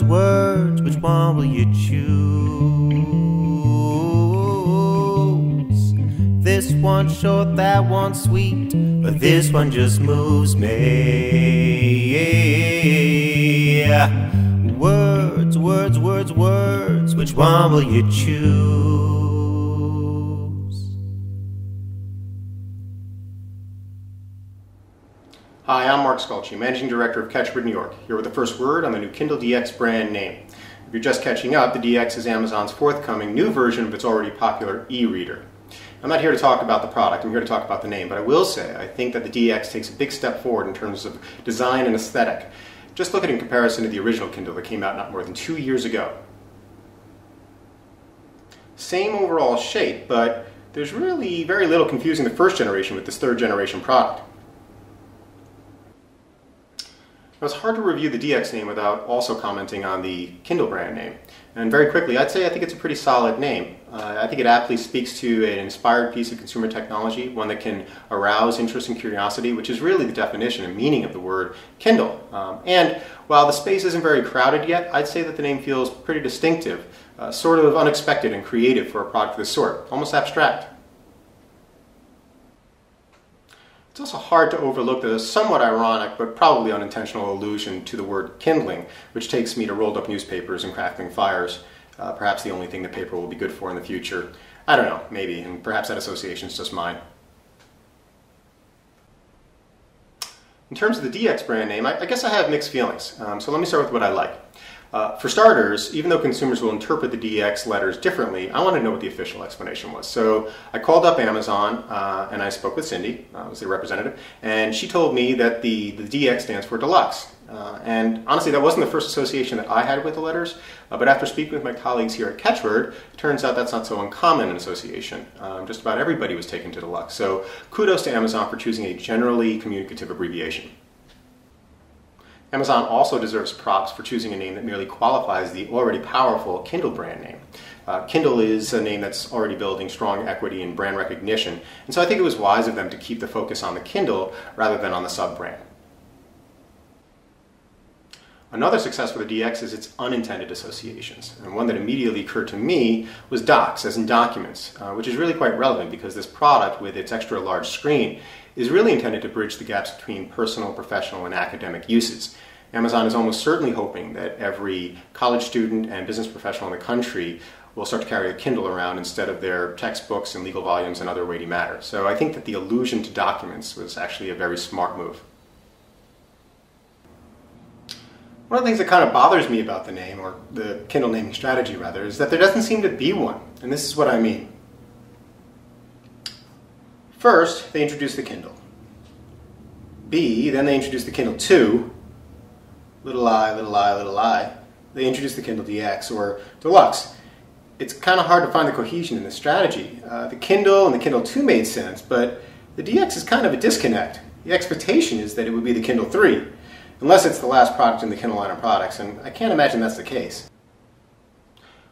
words, words, which one will you choose? This one's short, that one's sweet, but this one just moves me. Words, words, words, words, which one will you choose? Hi, I'm Mark Sculci, Managing Director of Catchword New York, here with the first word on the new Kindle DX brand name. If you're just catching up, the DX is Amazon's forthcoming new version of its already popular e-reader. I'm not here to talk about the product, I'm here to talk about the name, but I will say I think that the DX takes a big step forward in terms of design and aesthetic. Just look at it in comparison to the original Kindle that came out not more than 2 years ago. Same overall shape, but there's really very little confusing the first generation with this third generation product. It was hard to review the DX name without also commenting on the Kindle brand name. And very quickly, I'd say I think it's a pretty solid name. I think it aptly speaks to an inspired piece of consumer technology, one that can arouse interest and curiosity, which is really the definition and meaning of the word Kindle. And while the space isn't very crowded yet, I'd say that the name feels pretty distinctive, sort of unexpected and creative for a product of this sort, almost abstract. It's also hard to overlook the somewhat ironic but probably unintentional allusion to the word kindling, which takes me to rolled up newspapers and crackling fires, perhaps the only thing the paper will be good for in the future. I don't know, maybe, and perhaps that association is just mine. In terms of the DX brand name, I guess I have mixed feelings, so let me start with what I like. For starters, even though consumers will interpret the DX letters differently, I want to know what the official explanation was. So I called up Amazon and I spoke with Cindy, was their representative, and she told me that the DX stands for deluxe. And honestly, that wasn't the first association that I had with the letters, but after speaking with my colleagues here at Catchword, it turns out that's not so uncommon an association. Just about everybody was taken to deluxe. So kudos to Amazon for choosing a generally communicative abbreviation. Amazon also deserves props for choosing a name that merely qualifies the already powerful Kindle brand name. Kindle is a name that's already building strong equity and brand recognition, and so I think it was wise of them to keep the focus on the Kindle rather than on the sub-brand. Another success for the DX is its unintended associations, and one that immediately occurred to me was docs, as in documents, which is really quite relevant because this product, with its extra large screen, is really intended to bridge the gaps between personal, professional, and academic uses. Amazon is almost certainly hoping that every college student and business professional in the country will start to carry a Kindle around instead of their textbooks and legal volumes and other weighty matter. So I think that the allusion to documents was actually a very smart move. One of the things that kind of bothers me about the name, or the Kindle naming strategy rather, is that there doesn't seem to be one, and this is what I mean. First, they introduced the Kindle. Then they introduced the Kindle 2. Little I, little I, little I. They introduced the Kindle DX, or Deluxe. It's kind of hard to find the cohesion in this strategy. The Kindle and the Kindle 2 made sense, but the DX is kind of a disconnect. The expectation is that it would be the Kindle 3, unless it's the last product in the Kindle line of products, and I can't imagine that's the case.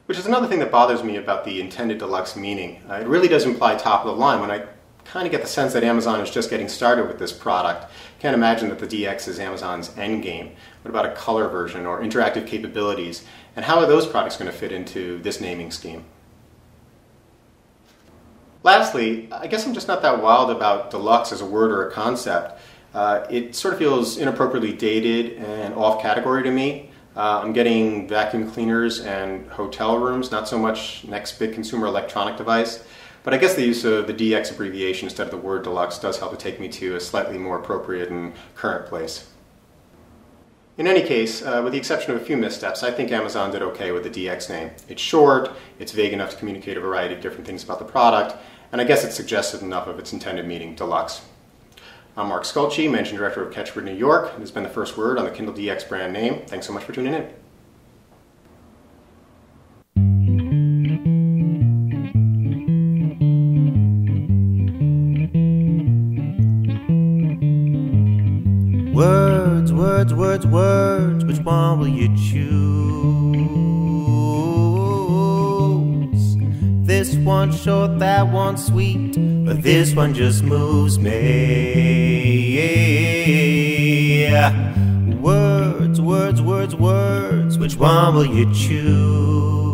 Which is another thing that bothers me about the intended deluxe meaning. It really does imply top of the line when I kind of get the sense that Amazon is just getting started with this product. Can't imagine that the DX is Amazon's end game. What about a color version or interactive capabilities? And how are those products going to fit into this naming scheme? Lastly, I guess I'm just not that wild about deluxe as a word or a concept. It sort of feels inappropriately dated and off category to me. I'm getting vacuum cleaners and hotel rooms, not so much next big consumer electronic device. But I guess the use of the DX abbreviation instead of the word deluxe does help to take me to a slightly more appropriate and current place. In any case, with the exception of a few missteps, I think Amazon did okay with the DX name. It's short, it's vague enough to communicate a variety of different things about the product, and I guess it's suggestive enough of its intended meaning, deluxe. I'm Mark Sculci, Managing Director of Catchword New York. This has been the first word on the Kindle DX brand name. Thanks so much for tuning in. Words, words, words, words, which one will you choose? This one's short, that one's sweet, but this one just moves me. Words, words, words, words, words. Which one will you choose?